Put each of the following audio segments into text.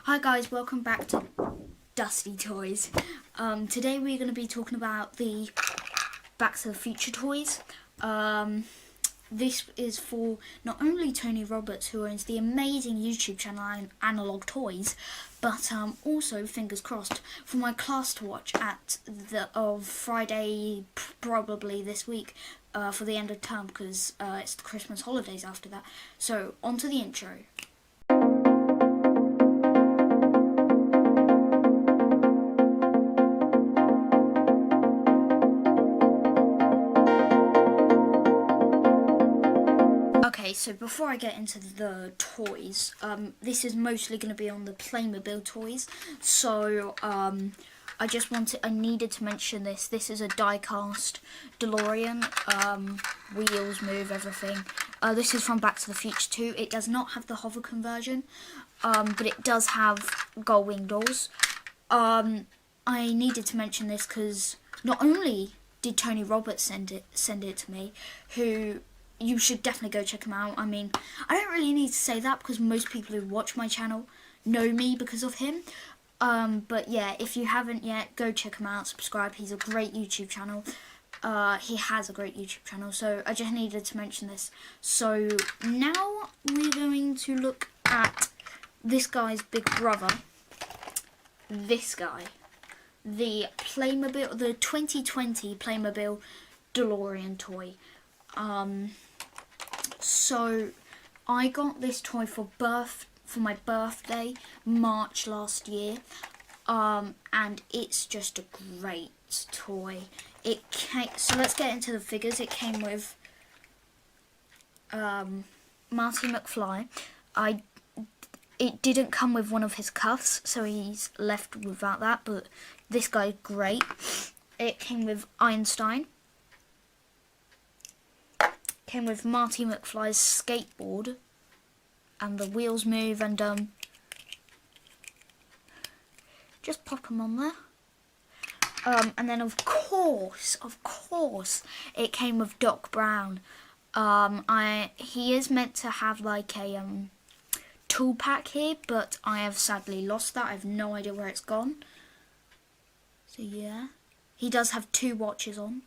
Hi guys, welcome back to Dusty Toys. Today we're going to be talking about the Back to the Future toys. This is for not only Tony Roberts, who owns the amazing YouTube channel Analog Toys, but also, fingers crossed, for my class to watch at Friday, probably this week, for the end of term, because it's the Christmas holidays after that. So, on to the intro. Okay, so before I get into the toys, this is mostly going to be on the Playmobil toys. So I needed to mention this. This is a die-cast DeLorean. Wheels move, everything. This is from Back to the Future 2. It does not have the hover conversion, but it does have gull wing doors. I needed to mention this because not only did Tony Roberts send it to me, who you should definitely go check him out. I mean, I don't really need to say that because most people who watch my channel know me because of him. But yeah, if you haven't yet, go check him out, subscribe. He's a great YouTube channel. He has a great YouTube channel, so I just needed to mention this. So now we're going to look at this guy's big brother. This guy. The Playmobil, the 2020 Playmobil DeLorean toy. So I got this toy for my birthday, March last year, and it's just a great toy. So let's get into the figures. It came with Marty McFly. It didn't come with one of his cuffs, so he's left without that, but this guy's great. It came with Einstein. Came with Marty McFly's skateboard, and the wheels move, and just pop them on there. And then of course, it came with Doc Brown. He is meant to have like a tool pack here, but I have sadly lost that. I have no idea where it's gone. So yeah, he does have 2 watches on.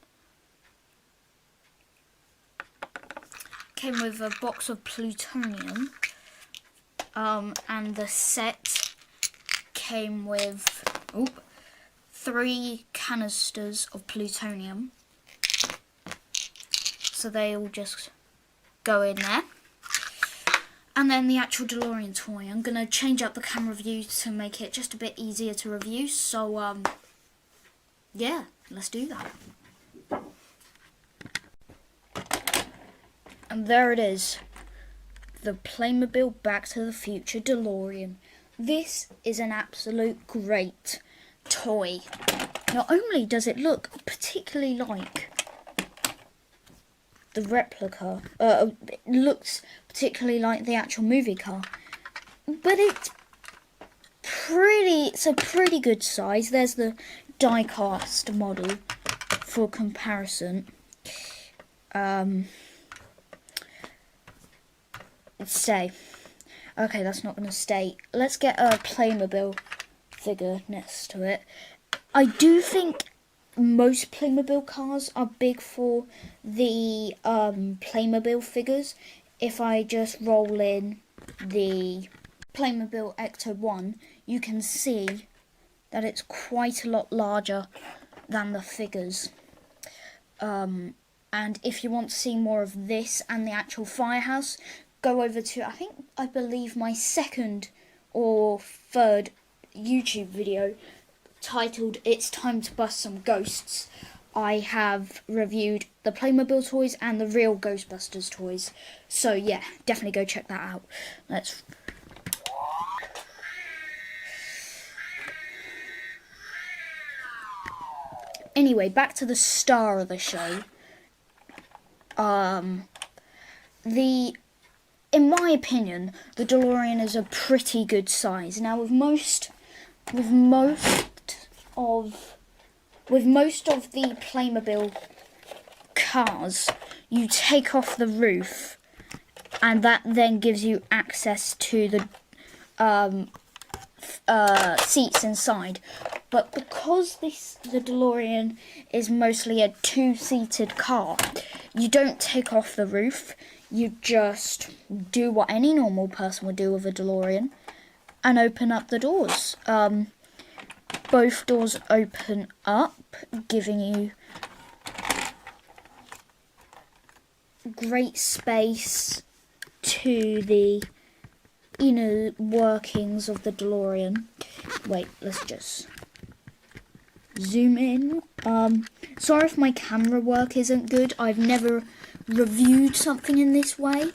Came with a box of plutonium, and the set came with 3 canisters of plutonium, so they all just go in there. And then the actual DeLorean toy. I'm going to change up the camera view to make it just a bit easier to review, so yeah, let's do that. And there it is, the Playmobil Back to the Future DeLorean. This is an absolute great toy. Not only does it look particularly like the replica, it looks particularly like the actual movie car, but it's a pretty good size. There's the die-cast model for comparison. Stay. Okay, that's not going to stay. Let's get a Playmobil figure next to it. I do think most Playmobil cars are big for the Playmobil figures. If I just roll in the Playmobil Ecto 1, you can see that it's quite a lot larger than the figures. And if you want to see more of this and the actual firehouse, go over to, I believe my 2nd or 3rd YouTube video titled It's Time to Bust Some Ghosts. I have reviewed the Playmobil toys and the real Ghostbusters toys. So yeah, definitely go check that out. Anyway, back to the star of the show. In my opinion, the DeLorean is a pretty good size. Now, with most of the Playmobil cars, you take off the roof, and that then gives you access to the seats inside. But because the DeLorean is mostly a two-seated car, you don't take off the roof. You just do what any normal person would do with a DeLorean and open up the doors. Both doors open up, giving you great space to the inner workings of the DeLorean. Wait, let's just zoom in. Sorry if my camera work isn't good. I've never reviewed something in this way,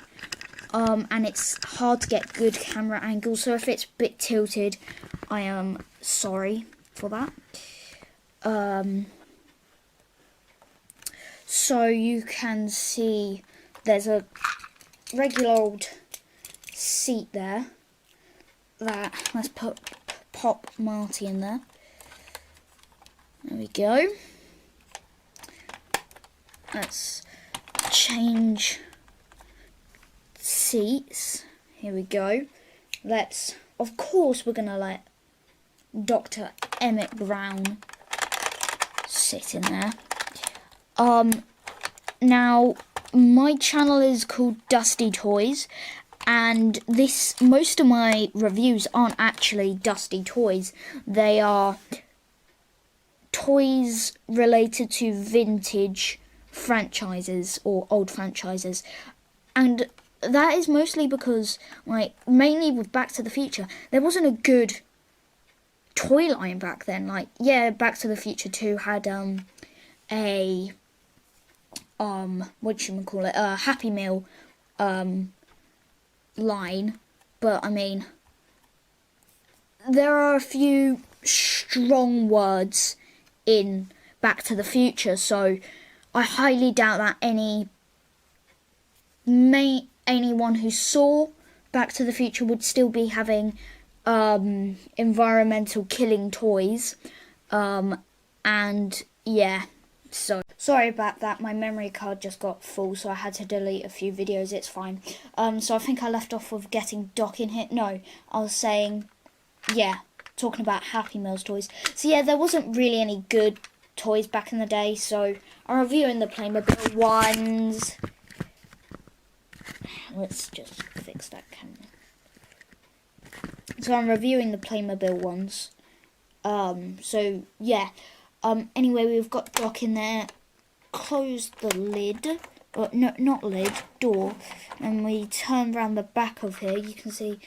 and it's hard to get good camera angles, so if it's a bit tilted, I am sorry for that. So you can see there's a regular old seat there. Let's pop Marty in there. There we go. Let's change seats. Here we go. Of course we're gonna let Dr. Emmett Brown sit in there. Now my channel is called Dusty Toys, and most of my reviews aren't actually Dusty Toys. They are toys related to vintage franchises or old franchises, and that is mostly because, like, mainly with Back to the Future, there wasn't a good toy line back then. Like, yeah, Back to the Future 2 had a Happy Meal line, but I mean, there are a few strong words in Back to the Future, so I highly doubt that anyone who saw Back to the Future would still be having environmental killing toys, and yeah, so sorry about that. My memory card just got full, so I had to delete a few videos. It's fine. So I think I left off with getting Doc in here. No, I was saying, yeah, talking about Happy Meals toys. So yeah, there wasn't really any good toys back in the day, so I'm reviewing the Playmobil ones. Let's just fix that camera. So I'm reviewing the Playmobil ones. So yeah. Anyway, we've got Doc in there. Close the lid. Or no, not lid, door. And we turn around the back of here. You can see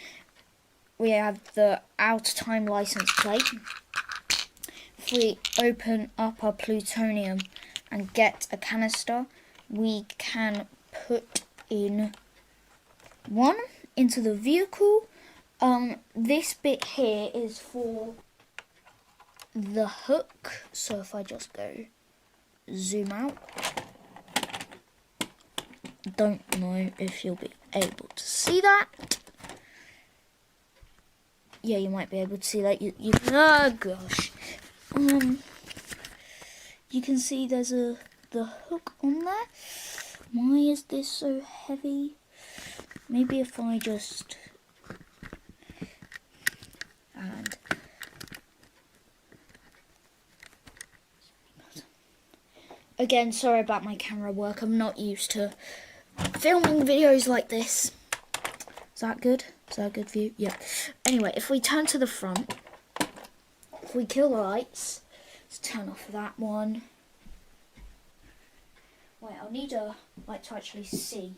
we have the out of time license plate. If we open up our plutonium and get a canister, we can put in one into the vehicle. This bit here is for the hook, so if I just go zoom out, don't know if you'll be able to see that. Yeah, you might be able to see that. Oh gosh, you can see there's the hook on there. Why is this so heavy? Maybe if I just again, sorry about my camera work. I'm not used to filming videos like this. Is that good? Is that a good view? Yeah. Anyway, if we turn to the front, if we kill the lights, let's turn off that one. Wait, I'll need a light to actually see.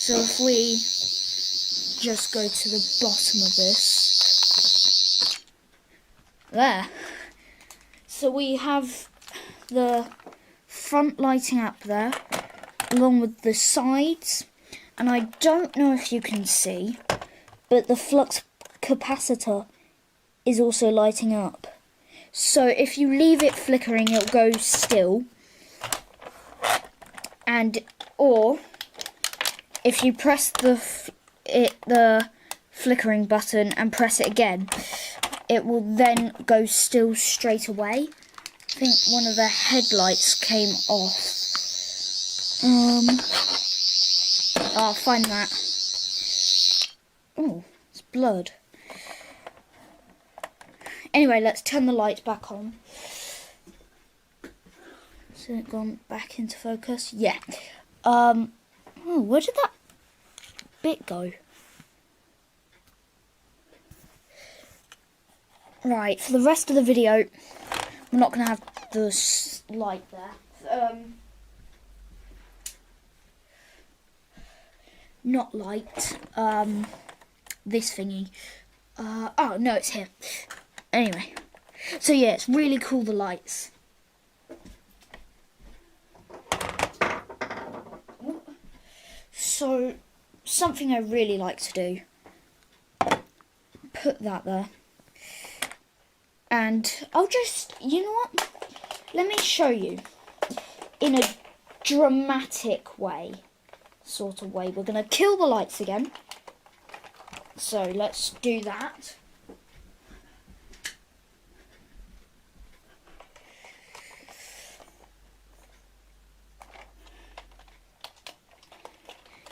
So if we just go to the bottom of this, there. So we have the front lighting up there, along with the sides, and I don't know if you can see, but the flux capacitor is also lighting up. So if you leave it flickering, it'll go still, or if you press the flickering button and press it again, it will then go still straight away. I think one of the headlights came off. I'll find that. Oh, it's blood. Anyway, let's turn the lights back on. So it gone back into focus. Yeah. Oh, where did that bit go? Right, for the rest of the video, we're not going to have the light there. Not light. This thingy. Oh, no, it's here. Anyway. So, yeah, it's really cool, the lights. So, something I really like to do. Put that there. And I'll just, you know what? Let me show you in a dramatic way, sort of way. We're going to kill the lights again. So let's do that.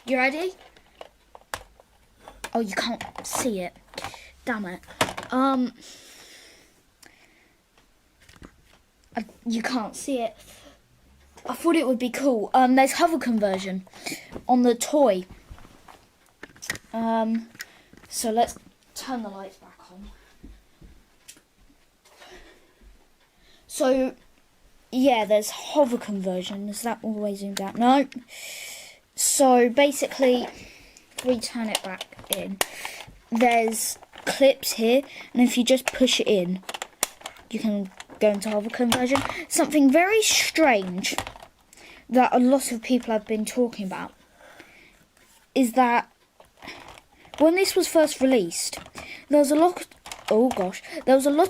You ready? Oh, you can't see it. Damn it. You can't see it. I thought it would be cool. There's hover conversion on the toy. So let's turn the lights back on. So, yeah, there's hover conversion. Is that all the way zoomed out? No. So basically, if we turn it back in, there's clips here, and if you just push it in, you can go into hover conversion. Something very strange that a lot of people have been talking about is that when this was first released, there was a lot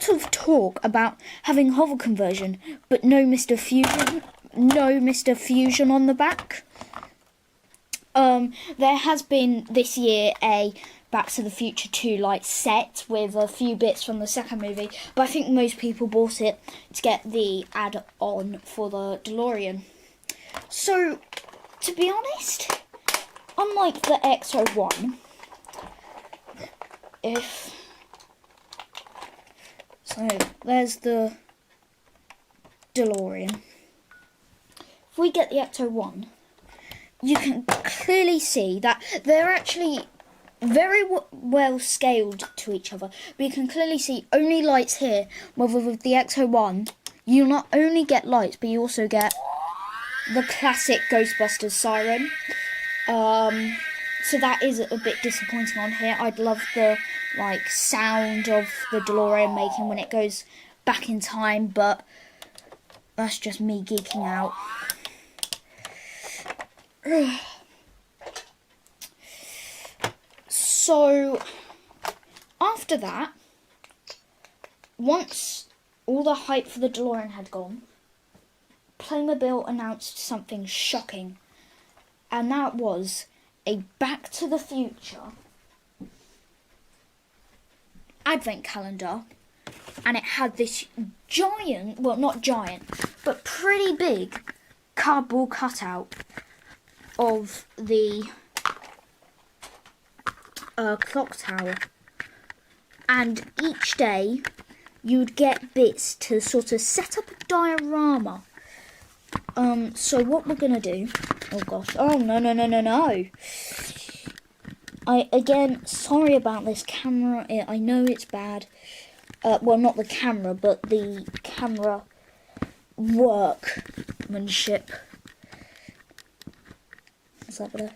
of talk about having hover conversion, but no Mr. Fusion on the back. There has been this year a Back to the Future 2 like set with a few bits from the second movie, but I think most people bought it to get the add-on for the DeLorean. So, to be honest, unlike the X01, so there's the DeLorean. If we get the X01, you can clearly see that they're actually very well scaled to each other, but you can clearly see only lights here, whether with the X01 you not only get lights but you also get the classic Ghostbusters siren. So that is a bit disappointing on here. I'd love the sound of the DeLorean making when it goes back in time, but that's just me geeking out. So, after that, once all the hype for the DeLorean had gone, Playmobil announced something shocking, and that was a Back to the Future advent calendar, and it had this giant, well not giant, but pretty big cardboard cutout of the clock tower, and each day you'd get bits to sort of set up a diorama. So what we're gonna do, oh gosh, oh no, again, sorry about this camera, I know it's bad, well not the camera, but the camera workmanship, is that better?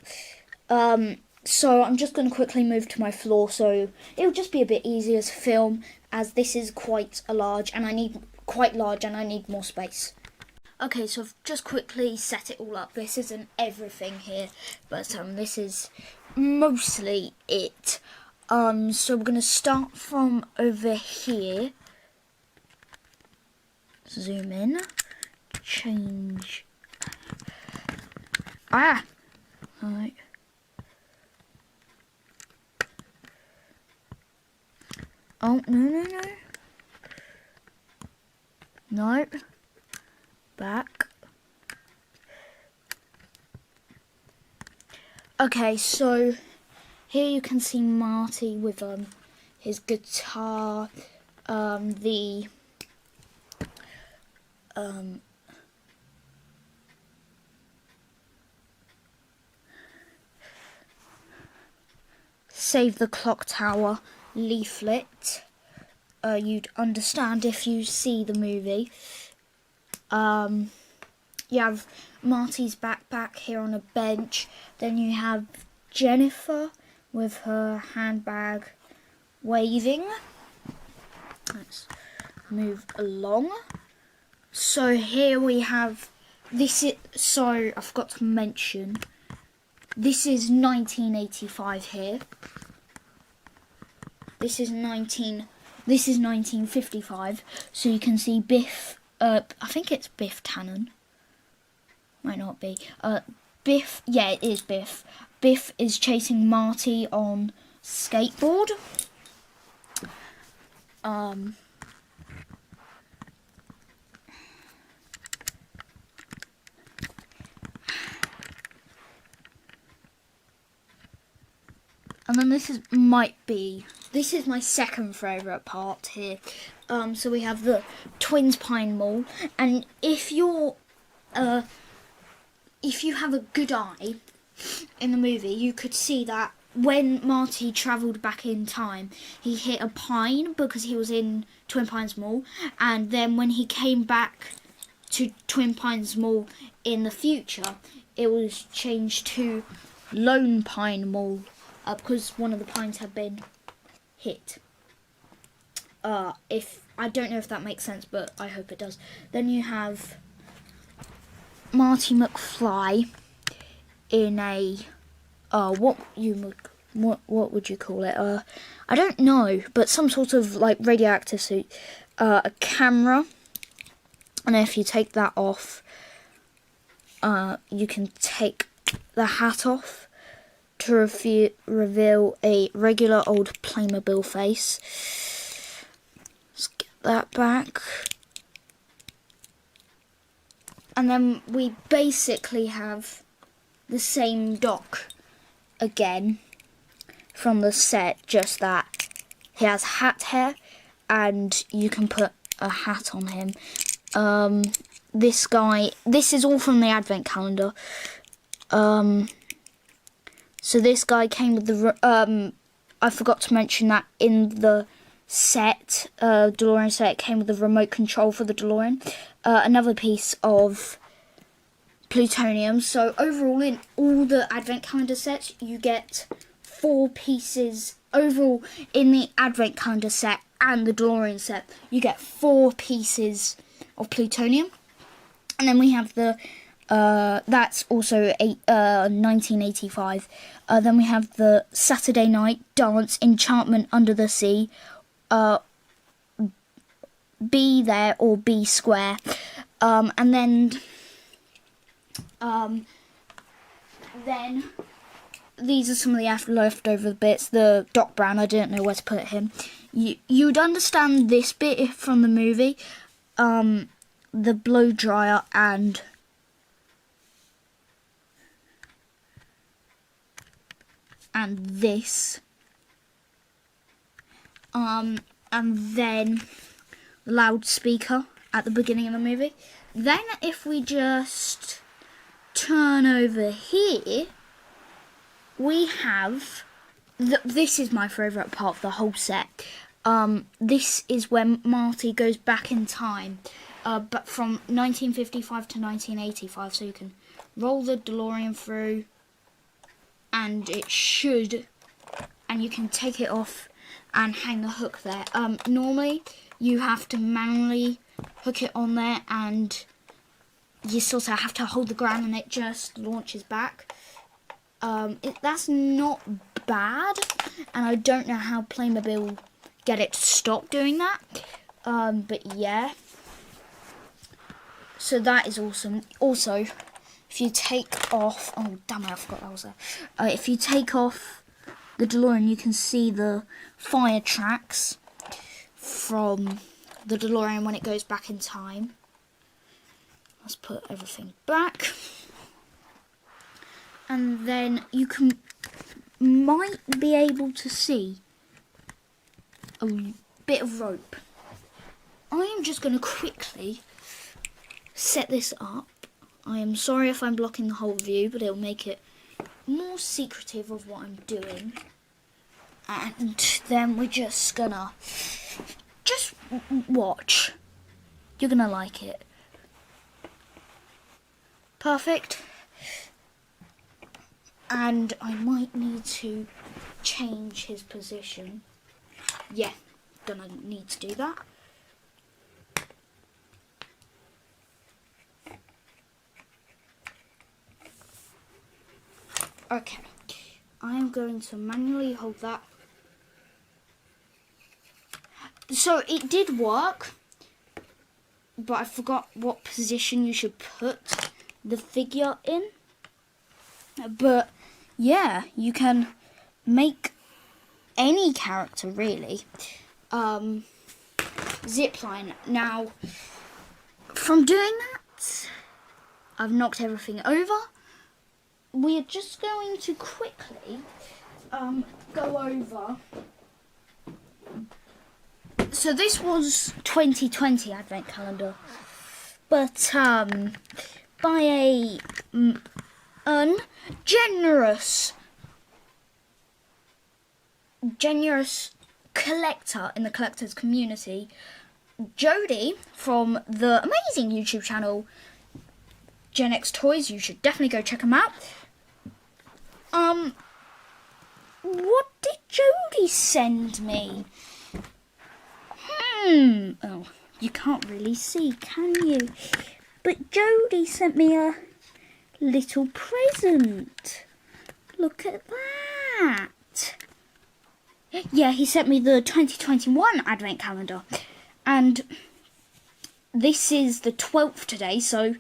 So I'm just going to quickly move to my floor, so it'll just be a bit easier to film, as this is quite large, and I need more space. Okay, so I've just quickly set it all up. This isn't everything here, but this is mostly it. So we're going to start from over here. Zoom in. Change. Alright. Oh, no. No. Back. Okay, so here you can see Marty with his guitar, the Save the Clock Tower leaflet. You'd understand if you see the movie. You have Marty's backpack here on a bench. Then you have Jennifer with her handbag waving. Let's move along. So here we have this. So I forgot to mention, this is 1985 here. This is 1955. So you can see Biff. I think it's Biff Tannen. Might not be. Biff. Yeah, it is Biff. Biff is chasing Marty on skateboard. And then this is my second favourite part here. So we have the Twins Pine Mall, and if you have a good eye in the movie, you could see that when Marty travelled back in time, he hit a pine because he was in Twin Pines Mall, and then when he came back to Twin Pines Mall in the future, it was changed to Lone Pine Mall. Because one of the pines had been hit. If I don't know if that makes sense, but I hope it does. Then you have Marty McFly in a what would you call it? I don't know, but some sort of like radioactive suit. A camera, and if you take that off, you can take the hat off to reveal a regular old Playmobile face. Let's get that back. And then we basically have the same doc again from the set, just that he has hat hair and you can put a hat on him. This is all from the advent calendar. So this guy came with the, I forgot to mention that in the set, DeLorean set, it came with the remote control for the DeLorean. Another piece of plutonium. So overall, in all the advent calendar sets, you get 4 pieces. Overall, in the advent calendar set and the DeLorean set, you get 4 pieces of plutonium. And then we have the that's also 1985. Then we have the Saturday Night Dance Enchantment Under the Sea. Be There or Be Square. And then these are some of the leftover bits. The Doc Brown, I didn't know where to put him. You'd understand this bit from the movie. The blow dryer and this, and then loudspeaker at the beginning of the movie. Then if we just turn over here, we have this is my favourite part of the whole set. This is when Marty goes back in time, but from 1955 to 1985, so you can roll the DeLorean through, and it should, and you can take it off and hang the hook there. Normally you have to manually hook it on there, and you sort of have to hold the ground and it just launches back. That's not bad, and I don't know how Playmobil get it to stop doing that, but yeah, so that is awesome. Also, if you take off, oh damn it, I forgot that was there. If you take off the DeLorean, you can see the fire tracks from the DeLorean when it goes back in time. Let's put everything back. and then you might be able to see a bit of rope. I am just going to quickly set this up. I am sorry if I'm blocking the whole view, but it'll make it more secretive of what I'm doing. And then we're just gonna watch. You're gonna like it. Perfect. And I might need to change his position. Yeah, gonna need to do that. Okay, I'm going to manually hold that. So it did work, but I forgot what position you should put the figure in. But yeah, you can make any character really zipline. Now, from doing that, I've knocked everything over. We're just going to quickly go over. So this was 2020 advent calendar, but by a generous collector in the collectors community, Jodie from the amazing YouTube channel Gen X Toys. You should definitely go check them out. What did Jodie send me? Oh, you can't really see, can you? But Jodie sent me a little present. Look at that. Yeah, he sent me the 2021 advent calendar. And this is the 12th today, so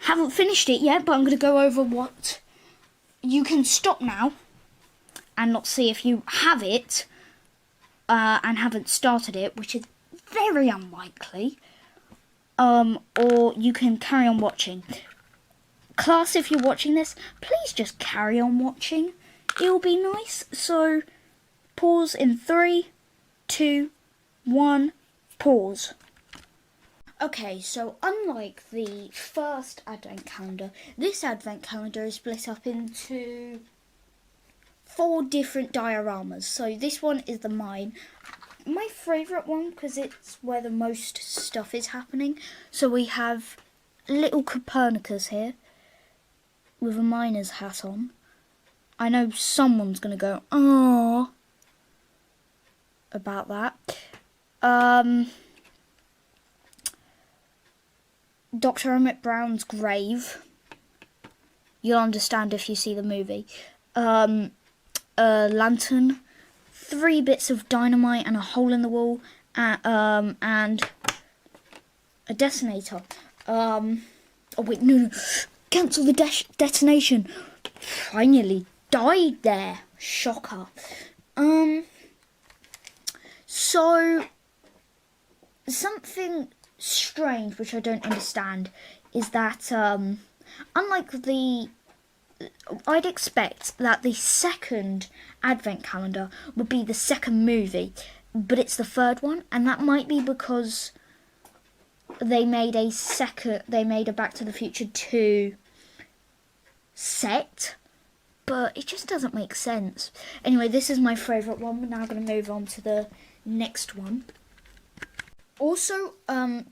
haven't finished it yet, but I'm going to go over what you can stop now and not see if you have it and haven't started it, which is very unlikely, or you can carry on watching. Class, if you're watching this, please just carry on watching. It'll be nice. So pause in 3, 2, 1, pause. Okay, so unlike the first advent calendar, this advent calendar is split up into 4 different dioramas. So this one is my favourite one because it's where the most stuff is happening. So we have little Copernicus here with a miner's hat on. I know someone's going to go, "Aww," about that. Dr. Emmett Brown's grave. You'll understand if you see the movie. A lantern, 3 bits of dynamite and a hole in the wall, and a detonator. Oh wait, no. Cancel the detonation. I nearly died there. Shocker. So, something strange, which I don't understand, is that, unlike I'd expect that the second advent calendar would be the second movie, but it's the third one, and that might be because they made a Back to the Future 2 set, but it just doesn't make sense. Anyway, this is my favourite one. We're now going to move on to the next one. Also,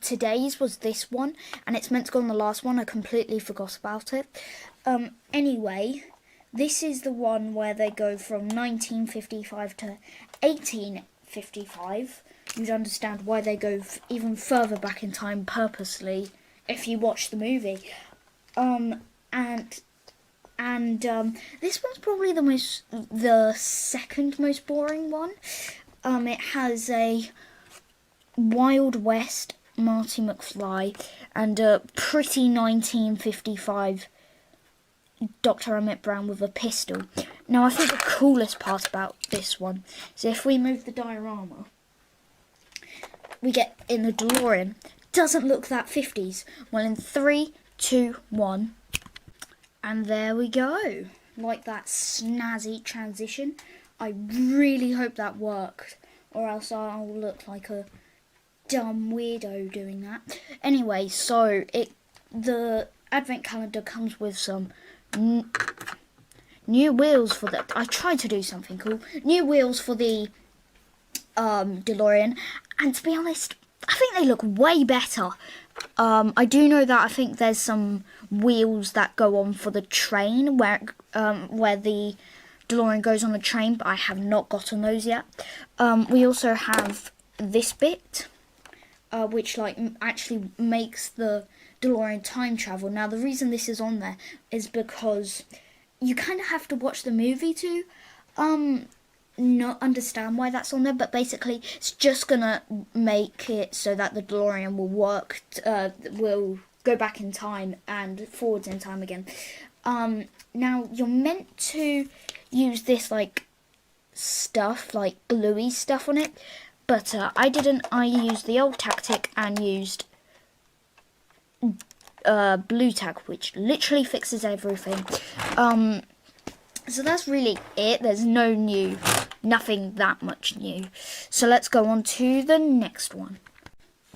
today's was this one, and it's meant to go on the last one. I completely forgot about it. Anyway, this is the one where they go from 1955 to 1855. You'd understand why they go even further back in time purposely if you watch the movie. This one's probably the second most boring one. It has a Wild West Marty McFly and a pretty 1955 Dr. Emmett Brown with a pistol. Now, I think the coolest part about this one is if we move the diorama, we get in the DeLorean. Doesn't look that 50s. Well, in 3, 2, 1, and there we go. like that snazzy transition. I really hope that worked, or else I'll look like a dumb weirdo doing that. Anyway, so the advent calendar comes with some new wheels for the... I tried to do something cool. New wheels for the DeLorean, and to be honest, I think they look way better. I do know that I think there's some wheels that go on for the train where the DeLorean goes on a train, but I have not gotten those yet. We also have this bit, which like actually makes the DeLorean time travel. Now the reason this is on there is because you kind of have to watch the movie to not understand why that's on there, but basically it's just gonna make it so that the DeLorean will work, will go back in time and forwards in time again. Now you're meant to use this like stuff, like gluey stuff on it, but I didn't. I used the old tactic and used blue tack, which literally fixes everything. So that's really it. There's nothing that much new. So let's go on to the next one.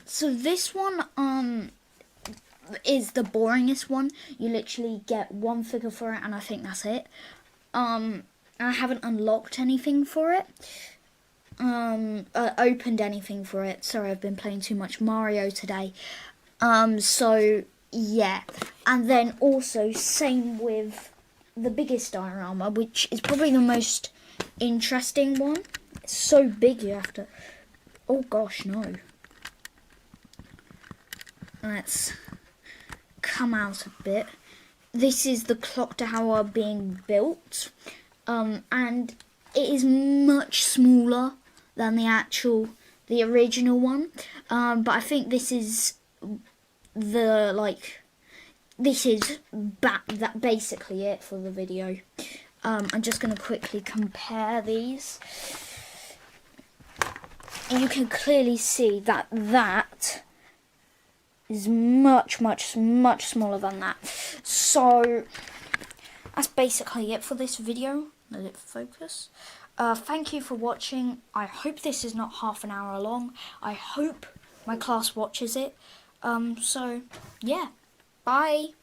So this one is the boringest one. You literally get one figure for it, and I think that's it. I haven't unlocked anything for it. Opened anything for it. Sorry, I've been playing too much Mario today. So yeah, and then also same with the biggest diorama, which is probably the most interesting one. It's so big you have to... Oh gosh, no. Let's come out a bit. This is the clock tower being built, and it is much smaller than the original one. But I think this is basically it for the video. I'm just going to quickly compare these. You can clearly see that is much smaller than that. So that's basically it for this video. Let it focus. Thank you for watching. I hope this is not half an hour long. I hope my class watches it. So yeah, bye.